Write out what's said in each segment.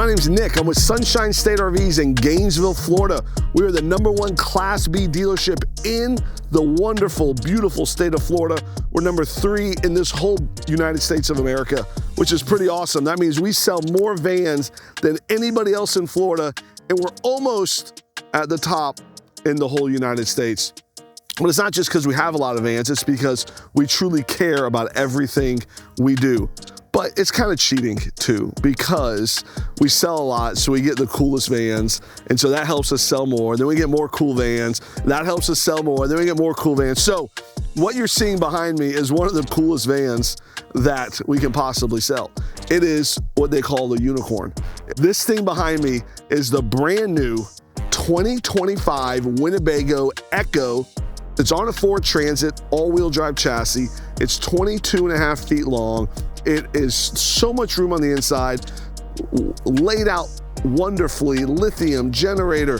my name's Nick. I'm with Sunshine State RVs in Gainesville, Florida. We are the #1 Class B dealership in the wonderful, beautiful state of Florida. We're #3 in this whole United States of America, which is pretty awesome. That means we sell more vans than anybody else in Florida, and we're almost at the top in the whole United States. But it's not just because we have a lot of vans, it's because we truly care about everything we do. But it's kind of cheating too, because we sell a lot, so we get the coolest vans, and so that helps us sell more. Then we get more cool vans, and that helps us sell more. Then we get more cool vans. So what you're seeing behind me is one of the coolest vans that we can possibly sell. It is what they call the unicorn. This thing behind me is the brand new 2025 Winnebago EKKO. It's on a Ford Transit all-wheel drive chassis. It's 22.5 feet long. It is so much room on the inside, laid out wonderfully, lithium generator.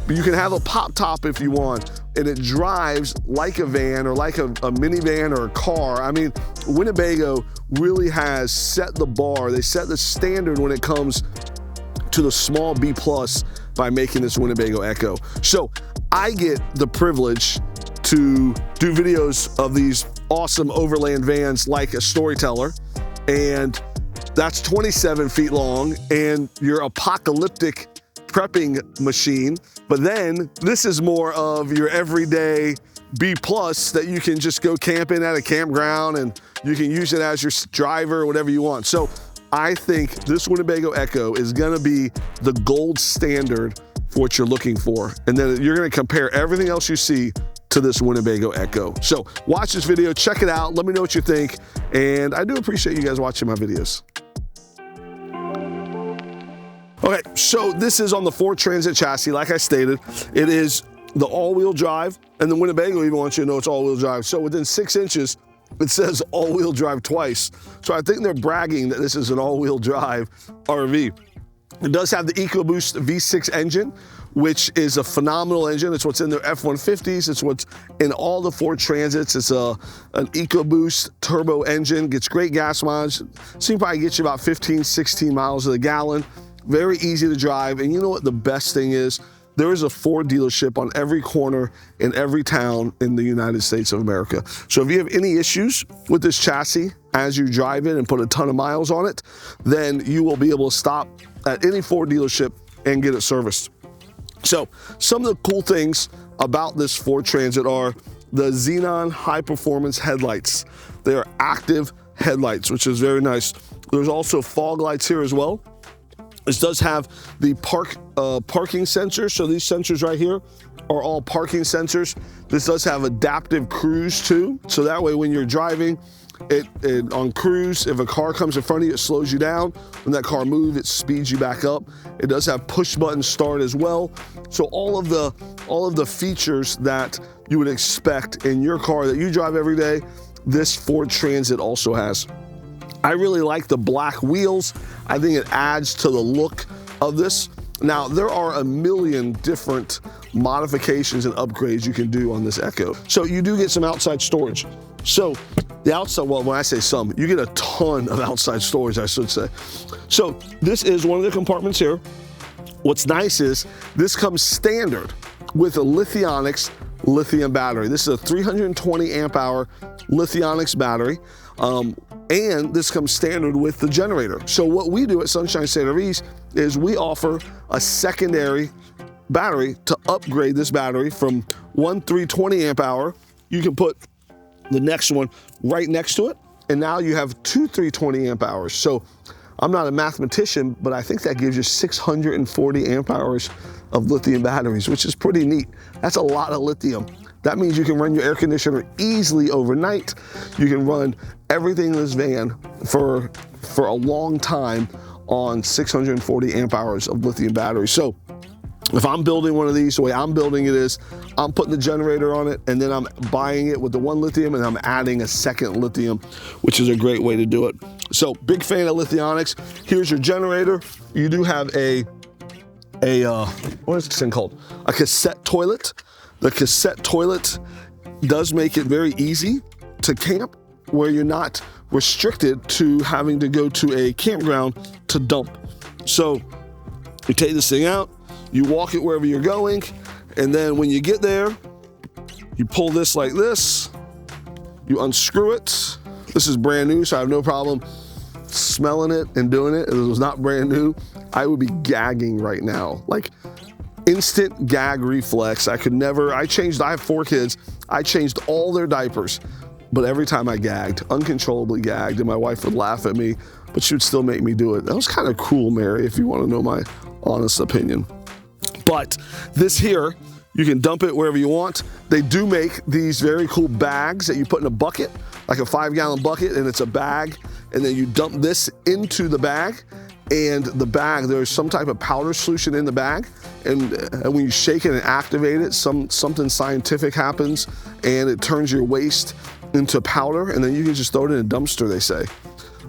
You can have a pop top if you want, and it drives like a van or like a minivan or a car. I mean, Winnebago really has set the bar. They set the standard when it comes to the small B+ by making this Winnebago EKKO. So I get the privilege to do videos of these awesome overland vans like a storyteller, and that's 27 feet long and your apocalyptic prepping machine. But then this is more of your everyday B+ that you can just go camping at a campground and you can use it as your driver or whatever you want. So I think this Winnebago EKKO is gonna be the gold standard for what you're looking for. And then you're gonna compare everything else you see to this Winnebago EKKO. So watch this video, check it out, let me know what you think, and I do appreciate you guys watching my videos. Okay, so this is on the Ford Transit chassis, like I stated. It is the all-wheel drive, and the Winnebago even wants you to know it's all-wheel drive. So within 6 inches, it says all-wheel drive twice. So I think they're bragging that this is an all-wheel drive RV. It does have the EcoBoost V6 engine, which is a phenomenal engine. It's what's in their F-150s. It's what's in all the Ford Transits. It's an EcoBoost turbo engine, gets great gas mileage. So you probably get you about 15, 16 miles to the gallon. Very easy to drive. And you know what the best thing is? There is a Ford dealership on every corner in every town in the United States of America. So if you have any issues with this chassis as you drive it and put a ton of miles on it, then you will be able to stop at any Ford dealership and get it serviced. So some of the cool things about this Ford Transit are the xenon high performance headlights. They are active headlights, which is very nice. There's also fog lights here as well. This does have the parking sensors. So these sensors right here are all parking sensors. This does have adaptive cruise too. So that way when you're driving, on cruise, if a car comes in front of you, it slows you down. When that car moves, it speeds you back up. It does have push button start as well. So all of the features that you would expect in your car that you drive every day, this Ford Transit also has. I really like the black wheels. I think it adds to the look of this. Now, there are a million different modifications and upgrades you can do on this EKKO. So you do get some outside storage. So the outside, well, when I say some, you get a ton of outside storage, I should say. So this is one of the compartments here. What's nice is this comes standard with a Lithionics lithium battery. This is a 320 amp hour Lithionics battery. And this comes standard with the generator. So what we do at Sunshine State RVs is we offer a secondary battery to upgrade this battery from one 320 amp hour. You can put the next one right next to it, and now you have two 320 amp hours. So I'm not a mathematician, but I think that gives you 640 amp hours of lithium batteries, which is pretty neat. That's a lot of lithium. That means you can run your air conditioner easily overnight. You can run everything in this van for a long time on 640 amp hours of lithium battery. So if I'm building one of these, the way I'm building it is I'm putting the generator on it, and then I'm buying it with the one lithium, and I'm adding a second lithium, which is a great way to do it. So big fan of Lithionics. Here's your generator. You do have what is this thing called? A cassette toilet. The cassette toilet does make it very easy to camp, where you're not restricted to having to go to a campground to dump. So You take this thing out, you walk it wherever you're going, and then when you get there, you pull this like this, you unscrew it. This is brand new, so I have no problem smelling it and doing it. If it was not brand new, I would be gagging right now. Like instant gag reflex. I have 4 kids. I changed all their diapers, but every time I gagged, uncontrollably gagged, and my wife would laugh at me, but she would still make me do it. That was kind of cool, Mary, if you want to know my honest opinion. But this here, you can dump it wherever you want. They do make these very cool bags that you put in a bucket, like a 5-gallon bucket, and it's a bag, and then you dump this into the bag, and the bag, there's some type of powder solution in the bag, and when you shake it and activate it, something scientific happens, and it turns your waste into powder, and then you can just throw it in a dumpster, they say.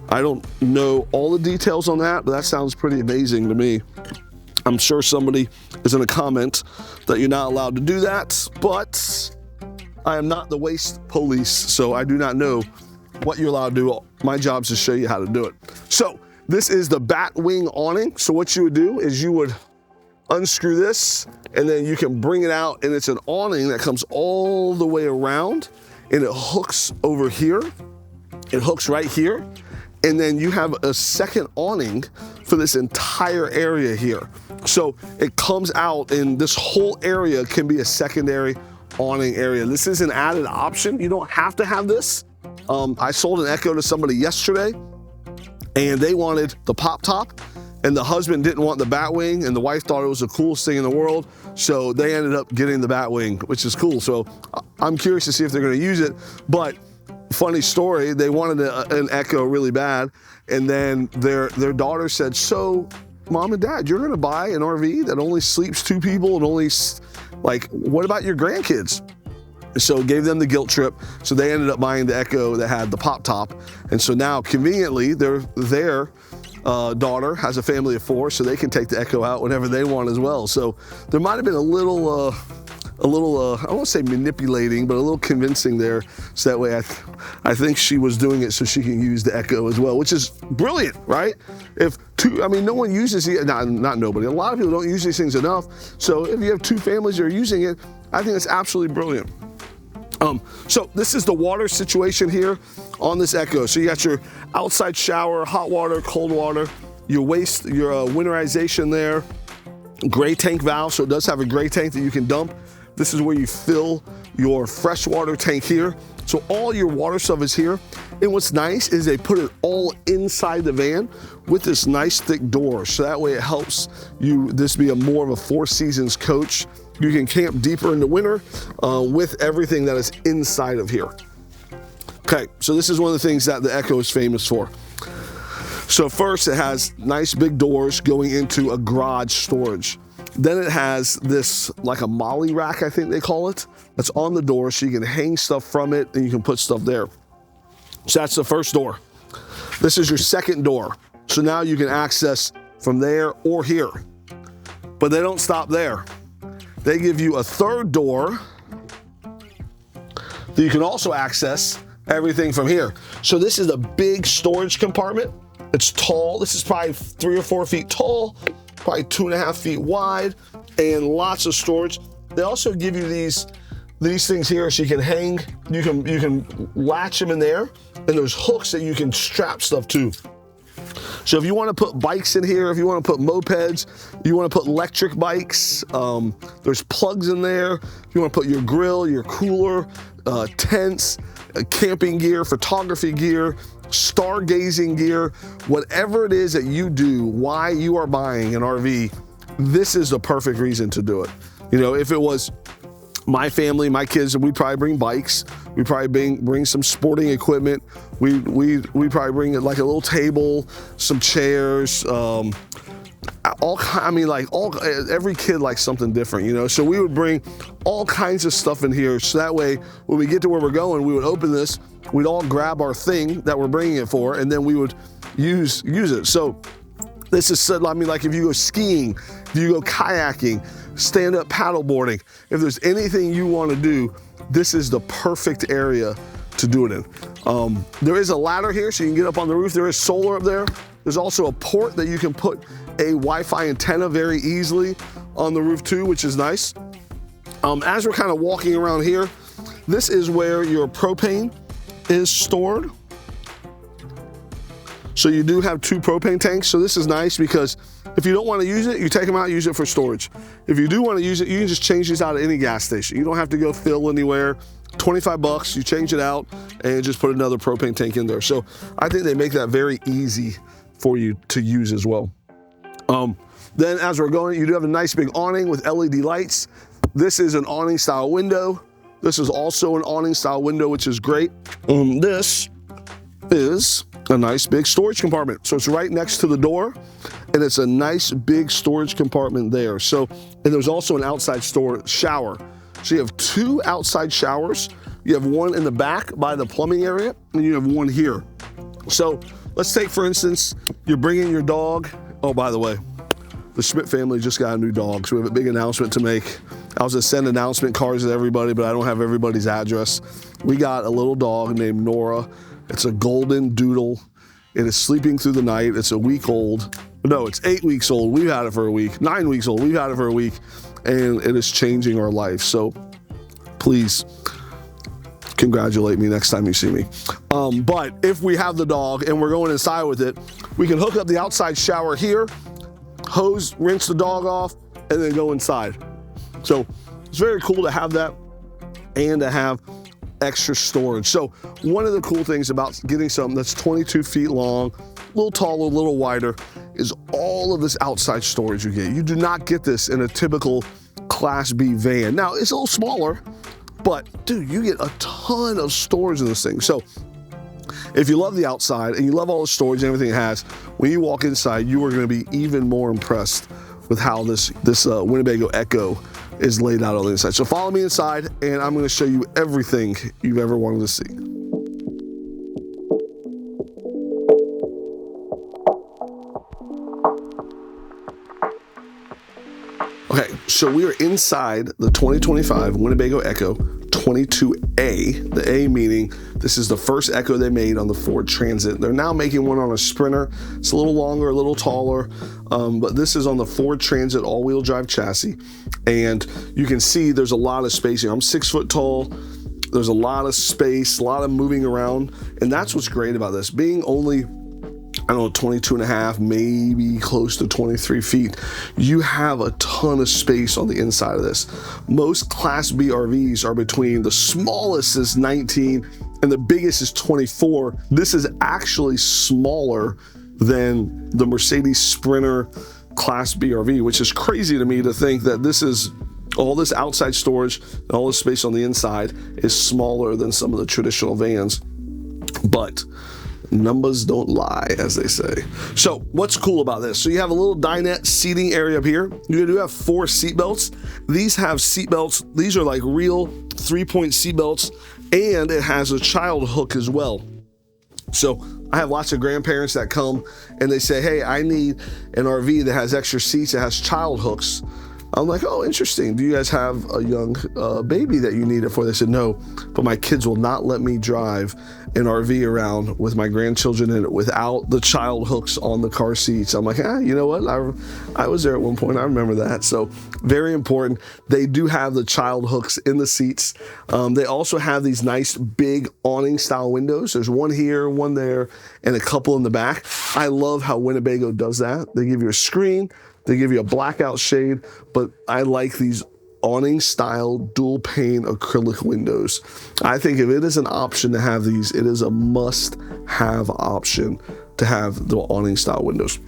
I don't know all the details on that, but that sounds pretty amazing to me. I'm sure somebody is going to comment that you're not allowed to do that, but I am not the waste police, so I do not know what you're allowed to do. My job is to show you how to do it. So this is the Batwing Awning. So what you would do is you would unscrew this, and then you can bring it out, and it's an awning that comes all the way around, and it hooks over here. It hooks right here, and then you have a second awning for this entire area here. So it comes out, and this whole area can be a secondary awning area. This is an added option. You don't have to have this. I sold an EKKO to somebody yesterday, and they wanted the pop top, and the husband didn't want the Batwing, and the wife thought it was the coolest thing in the world, so they ended up getting the Batwing, which is cool. So I'm curious to see if they're gonna use it, but funny story, they wanted an EKKO really bad, and then their daughter said, so Mom and Dad, you're gonna buy an RV that only sleeps 2 people and only, like, what about your grandkids? So gave them the guilt trip. So they ended up buying the EKKO that had the pop top. And so now conveniently, their daughter has a family of 4, so they can take the EKKO out whenever they want as well. So there might've been a little, I don't want to say manipulating, but a little convincing there. So that way I think she was doing it so she can use the EKKO as well, which is brilliant, right? No one uses it, not nobody, a lot of people don't use these things enough. So if you have 2 families that are using it, I think it's absolutely brilliant. So this is the water situation here on this EKKO. So you got your outside shower, hot water, cold water, your winterization there, gray tank valve. So it does have a gray tank that you can dump. This is where you fill your freshwater tank here. So all your water stuff is here. And what's nice is they put it all inside the van with this nice thick door. So that way it helps you, this be more of a 4 seasons coach. You can camp deeper in the winter with everything that is inside of here. Okay, so this is one of the things that the EKKO is famous for. So first it has nice big doors going into a garage storage. Then it has this, like a molly rack, I think they call it, that's on the door, so you can hang stuff from it and you can put stuff there. So that's the first door. This is your second door. So now you can access from there or here. But they don't stop there. They give you a third door that you can also access everything from here. So this is a big storage compartment. It's tall. This is probably 3 or 4 feet tall, probably 2.5 feet wide, and lots of storage. They also give you these things here so you can hang, you can latch them in there, and there's hooks that you can strap stuff to. So if you want to put bikes in here, if you want to put mopeds, you want to put electric bikes, there's plugs in there. If you want to put your grill, your cooler, tents, camping gear, photography gear, stargazing gear, whatever it is that you do, why you are buying an RV, this is the perfect reason to do it. You know, if it was my family, my kids, we'd probably bring bikes. We'd probably bring some sporting equipment. We'd probably bring like a little table, some chairs, every kid likes something different, you know? So we would bring all kinds of stuff in here. So that way, when we get to where we're going, we would open this, we'd all grab our thing that we're bringing it for, and then we would use it. So this is, like if you go skiing, if you go kayaking, stand-up paddleboarding, if there's anything you want to do, this is the perfect area to do it in. There is a ladder here so you can get up on the roof. There is solar up there. There's also a port that you can put a Wi-Fi antenna very easily on the roof too, which is nice. As we're kind of walking around here, this is where your propane is stored. So you do have 2 propane tanks. So this is nice because if you don't want to use it, you take them out, use it for storage. If you do want to use it, you can just change these out at any gas station. You don't have to go fill anywhere. 25 bucks, you change it out and just put another propane tank in there. So I think they make that very easy for you to use as well. Then as we're going, you do have a nice big awning with LED lights. This is an awning style window. This is also an awning style window, which is great. This is a nice big storage compartment. So it's right next to the door and it's a nice big storage compartment there. So, and there's also an outside shower. So you have 2 outside showers. You have one in the back by the plumbing area and you have one here. So let's take, for instance, you're bringing your dog. Oh, by the way, the Schmidt family just got a new dog. So we have a big announcement to make. I was gonna send announcement cards to everybody, but I don't have everybody's address. We got a little dog named Nora. It's a golden doodle. It is sleeping through the night. It's a week old. No, it's 8 weeks old. We've had it for a week. 9 weeks old. We've had it for a week. And it is changing our life. So please congratulate me next time you see me. But if we have the dog and we're going inside with it, we can hook up the outside shower here, hose, rinse the dog off, and then go inside. So it's very cool to have that and to have extra storage. So one of the cool things about getting something that's 22 feet long, a little taller, a little wider, is all of this outside storage you get. You do not get this in a typical Class B van. Now, it's a little smaller, but dude, you get a ton of storage in this thing. So if you love the outside and you love all the storage and everything it has, when you walk inside, you are going to be even more impressed with how this Winnebago EKKO is laid out on the inside. So follow me inside and I'm going to show you everything you've ever wanted to see. Okay, so we are inside the 2025 Winnebago EKKO 22A, the A meaning this is the first EKKO they made on the Ford Transit. They're now making one on a Sprinter. It's a little longer, a little taller, but this is on the Ford Transit all-wheel drive chassis. And you can see there's a lot of space here. I'm 6 foot tall. There's a lot of space, a lot of moving around. And that's what's great about this. Being only, I don't know, 22 and a half, maybe close to 23 feet, you have a ton of space on the inside of this. Most Class B RVs are between, the smallest is 19 and the biggest is 24. This is actually smaller than the Mercedes Sprinter Class B RV, which is crazy to me to think that this is all this outside storage and all this space on the inside is smaller than some of the traditional vans. But numbers don't lie, as they say. So what's cool about this? So you have a little dinette seating area up here. You do have 4 seat belts. These have seat belts. These are like real 3-point seat belts, and it has a child hook as well. So I have lots of grandparents that come and they say, hey, I need an RV that has extra seats, that has child hooks. I'm like, oh, interesting. Do you guys have a young baby that you need it for? They said, no, but my kids will not let me drive an RV around with my grandchildren in it without the child hooks on the car seats. I'm like, you know what? I was there at one point. I remember that. So very important. They do have the child hooks in the seats. They also have these nice big awning style windows. There's one here, one there, and a couple in the back. I love how Winnebago does that. They give you a screen. They give you a blackout shade, but I like these awning style dual pane acrylic windows. I think if it is an option to have these, it is a must have option to have the awning style windows.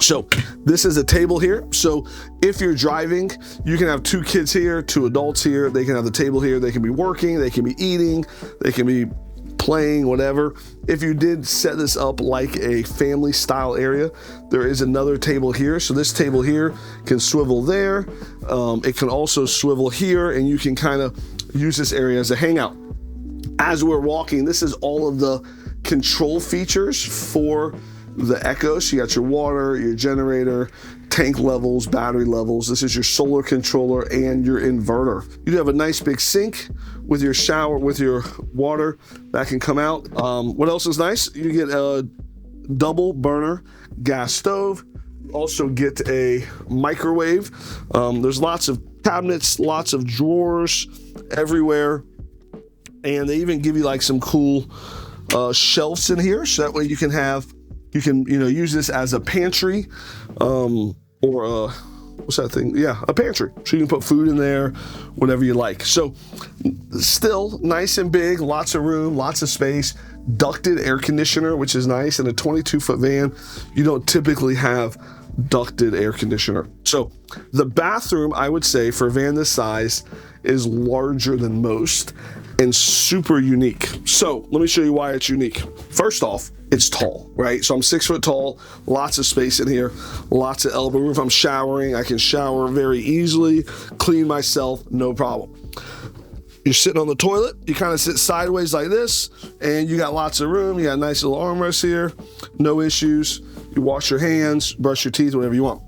So this is a table here. So if you're driving, you can have 2 kids here, 2 adults here. They can have the table here. They can be working, they can be eating, they can be playing, whatever. If you did set this up like a family style area, there is another table here. So this table here can swivel there. It can also swivel here, and you can kind of use this area as a hangout. As we're walking, this is all of the control features for the EKKO. So you got your water, your generator, tank levels, battery levels. This is your solar controller and your inverter. You do have a nice big sink with your shower, with your water that can come out. What else is nice? You get a double burner gas stove. Also get a microwave. There's lots of cabinets, lots of drawers everywhere. And they even give you like some cool shelves in here. So that way you can use this as a pantry, or what's that thing? Yeah, a pantry. So you can put food in there, whatever you like. So still nice and big, lots of room, lots of space, ducted air conditioner, which is nice. In a 22-foot van, you don't typically have ducted air conditioner. So the bathroom, I would say, for a van this size is larger than most and super unique. So let me show you why it's unique. First off, it's tall, right? So I'm 6 foot tall, lots of space in here, lots of elbow room. If I'm showering, I can shower very easily, clean myself, no problem. You're sitting on the toilet, you kind of sit sideways like this, and you got lots of room. You got a nice little armrest here, no issues. You wash your hands, brush your teeth, whatever you want.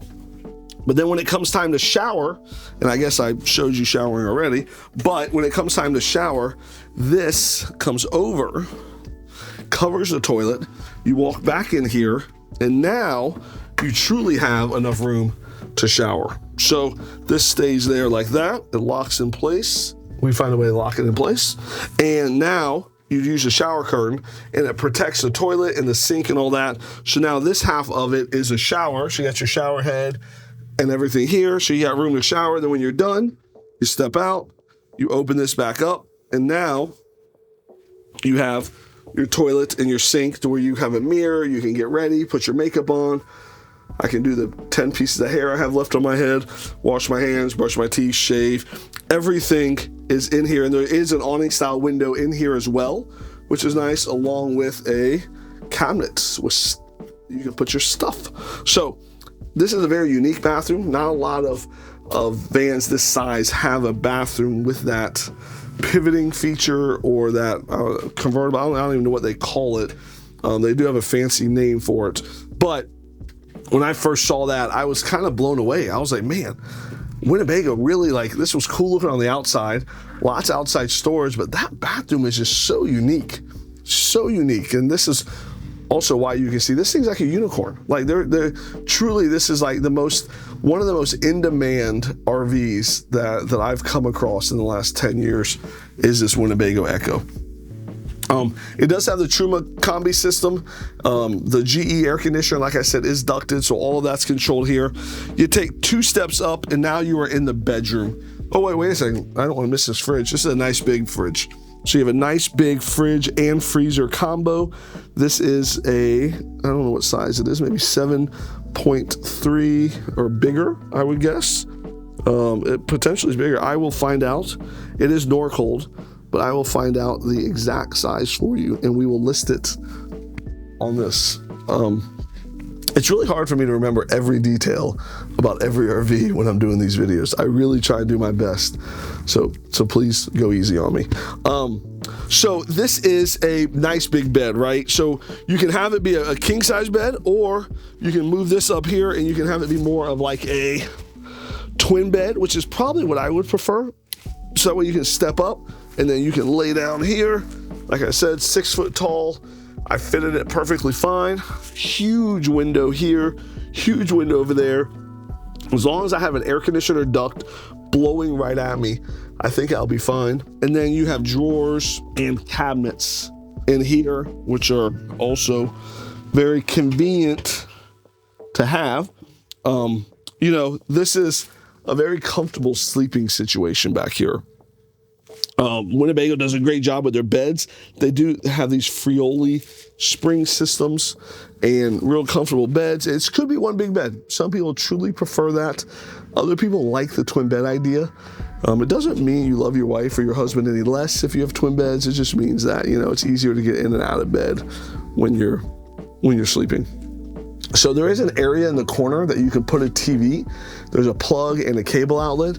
But then when it comes time to shower, and I guess I showed you showering already, but when it comes time to shower, this comes over, covers the toilet, you walk back in here, and now you truly have enough room to shower. So this stays there like that, it locks in place. We find a way to lock it in place. And now you use a shower curtain and it protects the toilet and the sink and all that. So now this half of it is a shower. So you got your shower head and everything here. So you got room to shower. Then when you're done, you step out, you open this back up, and now you have your toilet and your sink to where you have a mirror, you can get ready, put your makeup on. I can do the 10 pieces of hair I have left on my head, wash my hands, brush my teeth, shave. Everything is in here, and there is an awning style window in here as well, which is nice, along with a cabinet with you can put your stuff. So this is a very unique bathroom. Not a lot of vans this size have a bathroom with that pivoting feature or that convertible. I don't even know what they call it. They do have a fancy name for it. But when I first saw that, I was kind of blown away. I was like, man, Winnebago really, like, this was cool looking on the outside, lots of outside storage, but that bathroom is just so unique, so unique. And this is also why you can see this thing's like a unicorn. Like they're truly, this is like one of the most in-demand RVs that I've come across in the last 10 years is this Winnebago EKKO. It does have the Truma combi system. The GE air conditioner, like I said, is ducted, so all of that's controlled here. You take 2 steps up, and now you are in the bedroom. Oh, wait a second. I don't want to miss this fridge. This is a nice big fridge. So you have a nice big fridge and freezer combo. This is I don't know what size it is, maybe 7.3 or bigger, I would guess. It potentially is bigger. I will find out. It is Norcold, but I will find out the exact size for you, and we will list it on this. It's really hard for me to remember every detail about every RV when I'm doing these videos. I really try to do my best, so please go easy on me. So this is a nice big bed, right? So you can have it be a king size bed, or you can move this up here and you can have it be more of like a twin bed, which is probably what I would prefer. So that way you can step up and then you can lay down here. Like I said, 6 foot tall. I fitted it perfectly fine. Huge window here, huge window over there. As long as I have an air conditioner duct blowing right at me, I think I'll be fine. And then you have drawers and cabinets in here, which are also very convenient to have. You know, this is a very comfortable sleeping situation back here. Winnebago does a great job with their beds. They do have these Frioli spring systems and real comfortable beds. It could be one big bed. Some people truly prefer that. Other people like the twin bed idea. It doesn't mean you love your wife or your husband any less if you have twin beds. It just means that, you know, it's easier to get in and out of bed when you're sleeping. So there is an area in the corner that you can put a TV. There's a plug and a cable outlet.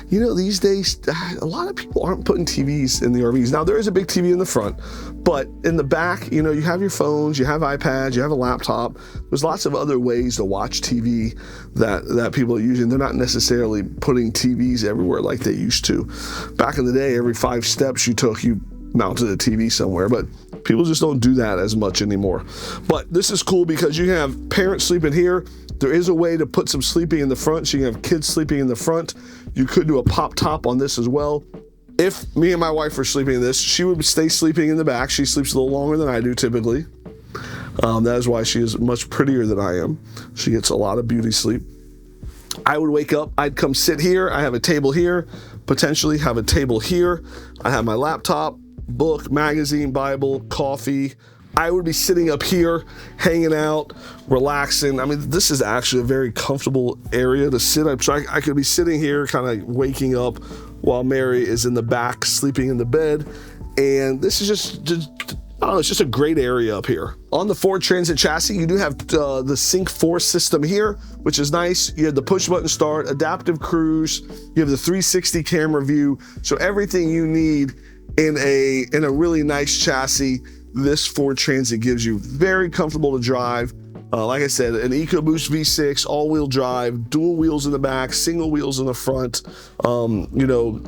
you know, these days, a lot of people aren't putting TVs in the RVs. Now, there is a big TV in the front, but in the back, you know, you have your phones, you have iPads, you have a laptop. There's lots of other ways to watch TV that people are using. They're not necessarily putting TVs everywhere like they used to. Back in the day, every 5 steps you took, you mounted a TV somewhere, but people just don't do that as much anymore. But this is cool because you can have parents sleeping here. There is a way to put some sleeping in the front, so you can have kids sleeping in the front. You could do a pop top on this as well. If me and my wife were sleeping in this, she would stay sleeping in the back. She sleeps a little longer than I do typically. That is why she is much prettier than I am. She gets a lot of beauty sleep. I would wake up, I'd come sit here. I have a table here, potentially have a table here. I have my laptop, book, magazine, Bible, coffee. I would be sitting up here, hanging out, relaxing. I mean, this is actually a very comfortable area to sit. I could be sitting here, kind of waking up while Mary is in the back, sleeping in the bed. And this is just oh, it's just a great area up here. On the Ford Transit chassis, you do have the Sync 4 system here, which is nice. You have the push button start, adaptive cruise, you have the 360 camera view. So everything you need in a really nice chassis, this Ford Transit gives you. Very comfortable to drive. Like I said, an EcoBoost V6, all-wheel drive, dual wheels in the back, single wheels in the front. You know,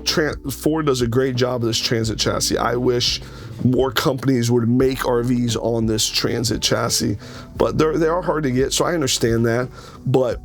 Ford does a great job of this Transit chassis. I wish more companies would make RVs on this Transit chassis, but they are hard to get, so I understand that. But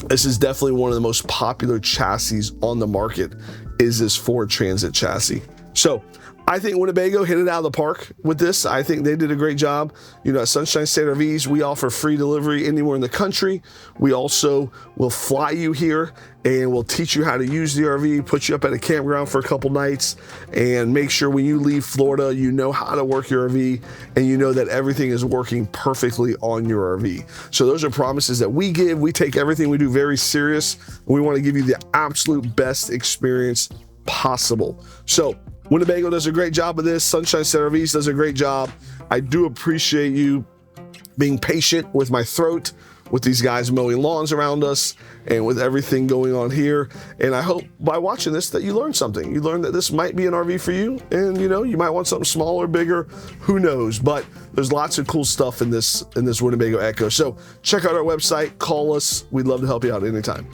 this is definitely one of the most popular chassis on the market, is this Ford Transit chassis. So I think Winnebago hit it out of the park with this. I think they did a great job. You know, at Sunshine State RVs, we offer free delivery anywhere in the country. We also will fly you here and we'll teach you how to use the RV, put you up at a campground for a couple nights, and make sure when you leave Florida, you know how to work your RV and you know that everything is working perfectly on your RV. So those are promises that we give. We take everything we do very serious. We want to give you the absolute best experience possible. So Winnebago does a great job of this. Sunshine State RVs does a great job. I do appreciate you being patient with my throat, with these guys mowing lawns around us, and with everything going on here. And I hope by watching this that you learned something. You learned that this might be an RV for you, and you know, you might want something smaller, bigger, who knows. But there's lots of cool stuff in this Winnebago EKKO. So check out our website, call us. We'd love to help you out anytime.